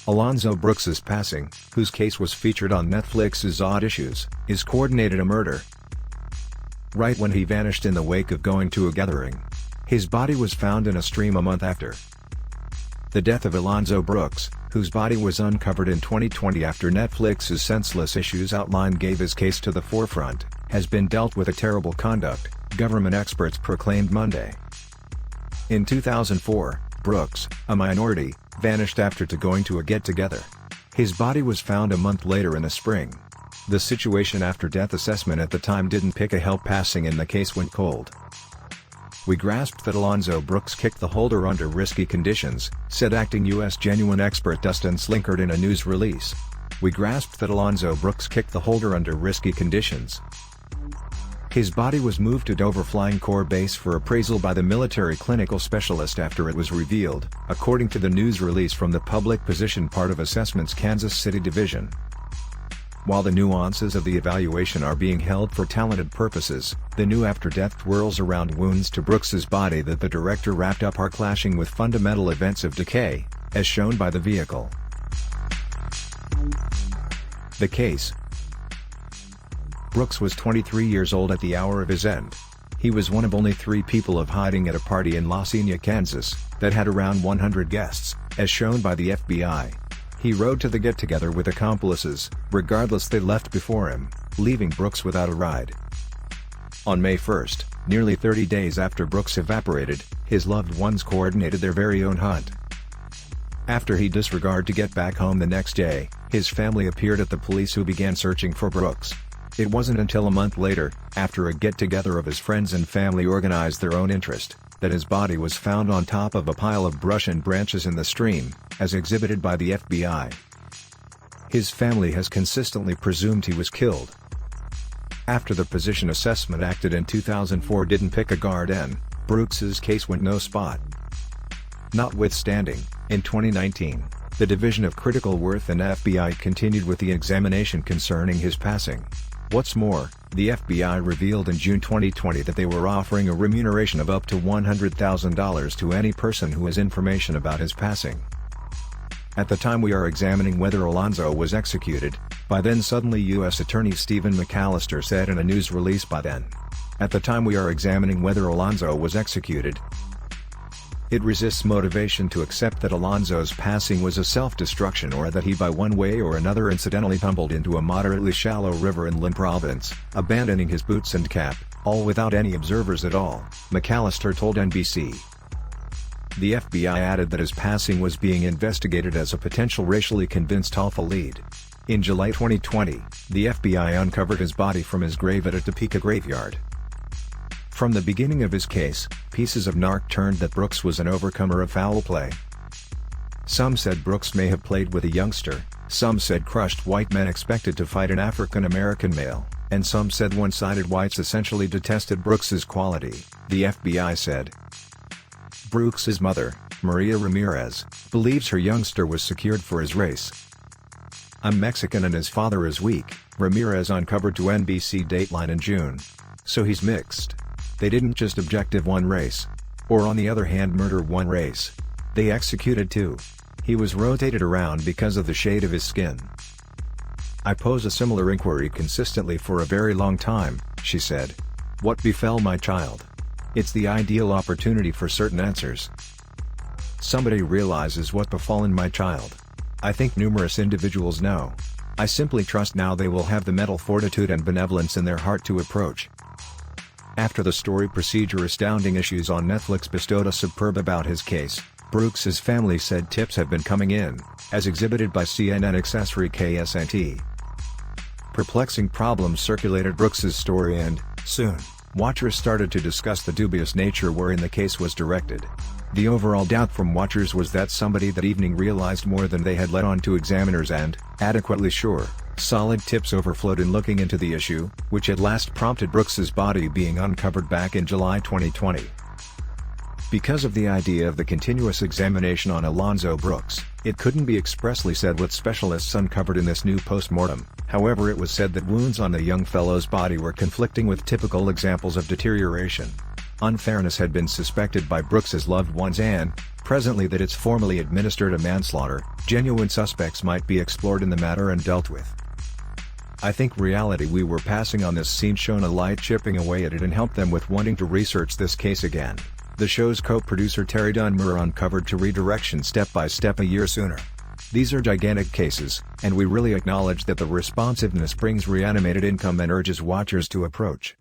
Alonzo Brooks's passing, whose case was featured on Netflix's Odd Issues, is coordinated a murder. Right when he vanished in the wake of going to a gathering. His body was found in a stream a month after. The death of Alonzo Brooks, whose body was uncovered in 2020 after Netflix's Senseless Issues outline gave his case to the forefront, has been dealt with a terrible conduct, government experts proclaimed Monday. In 2004, Brooks, a minority, vanished after going to a get-together. His body was found a month later in the spring. The situation after death assessment at the time didn't pick a help passing and the case went cold. "We grasped that Alonzo Brooks kicked the holder under risky conditions," said Acting U.S. genuine expert Duston Slinkard in a news release. "We grasped that Alonzo Brooks kicked the holder under risky conditions." His body was moved to Dover Flying Corps Base for appraisal by the military clinical specialist after it was revealed, according to the news release from the Public Position Part of Assessment's Kansas City Division. While the nuances of the evaluation are being held for talented purposes, the new after-death twirls around wounds to Brooks's body that the director wrapped up are clashing with fundamental events of decay, as shown by the vehicle. The case. Brooks was 23 years old at the hour of his end. He was one of only 3 people of hiding at a party in La Cena, Kansas, that had around 100 guests, as shown by the FBI. He rode to the get-together with accomplices, regardless they left before him, leaving Brooks without a ride. On May 1, nearly 30 days after Brooks evaporated, his loved ones coordinated their very own hunt. After he disregarded to get back home the next day, his family appeared at the police who began searching for Brooks. It wasn't until a month later, after a get-together of his friends and family organized their own interest, that his body was found on top of a pile of brush and branches in the stream, as exhibited by the FBI. His family has consistently presumed he was killed. After the position assessment acted in 2004 didn't pick a guardian, Brooks's case went no spot. Notwithstanding, in 2019, the Division of Critical Worth and FBI continued with the examination concerning his passing. What's more, the FBI revealed in June 2020 that they were offering a remuneration of up to $100,000 to any person who has information about his passing. At the time we are examining whether Alonzo was executed, by then suddenly U.S. Attorney Stephen McAllister said in a news release by then. At the time we are examining whether Alonzo was executed. It resists motivation to accept that Alonzo's passing was a self-destruction or that he by one way or another incidentally tumbled into a moderately shallow river in Lynn Province, abandoning his boots and cap, all without any observers at all, McAllister told NBC. The FBI added that his passing was being investigated as a potential racially convinced alpha lead. In July 2020, the FBI uncovered his body from his grave at a Topeka graveyard. From the beginning of his case, pieces of narc turned that Brooks was an overcomer of foul play. Some said Brooks may have played with a youngster, some said crushed white men expected to fight an African-American male, and some said one-sided whites essentially detested Brooks's quality, the FBI said. Brooks's mother, Maria Ramirez, believes her youngster was secured for his race. "I'm Mexican and his father is weak," Ramirez uncovered to NBC Dateline in June. "So he's mixed. They didn't just objective one race. Or on the other hand murder one race. They executed 2. He was rotated around because of the shade of his skin. I pose a similar inquiry consistently for a very long time," she said. "What befell my child? It's the ideal opportunity for certain answers. Somebody realizes what befallen my child. I think numerous individuals know. I simply trust now they will have the mental fortitude and benevolence in their heart to approach." After the story Procedure Astounding Issues on Netflix bestowed a superb about his case, Brooks's family said tips have been coming in, as exhibited by CNN accessory KSNT. Perplexing problems circulated Brooks's story and, soon, watchers started to discuss the dubious nature wherein the case was directed. The overall doubt from watchers was that somebody that evening realized more than they had let on to examiners and, adequately sure, solid tips overflowed in looking into the issue, which at last prompted Brooks's body being uncovered back in July 2020. Because of the idea of the continuous examination on Alonzo Brooks, it couldn't be expressly said what specialists uncovered in this new post-mortem. However, it was said that wounds on the young fellow's body were conflicting with typical examples of deterioration. Unfairness had been suspected by Brooks's loved ones and, presently that it's formally administered a manslaughter, genuine suspects might be explored in the matter and dealt with. I think reality we were passing on this scene shone a light chipping away at it and helped them with wanting to research this case again. The show's co-producer Terry Dunmore uncovered to redirection step by step a year sooner. These are gigantic cases, and we really acknowledge that the responsiveness brings reanimated income and urges watchers to approach.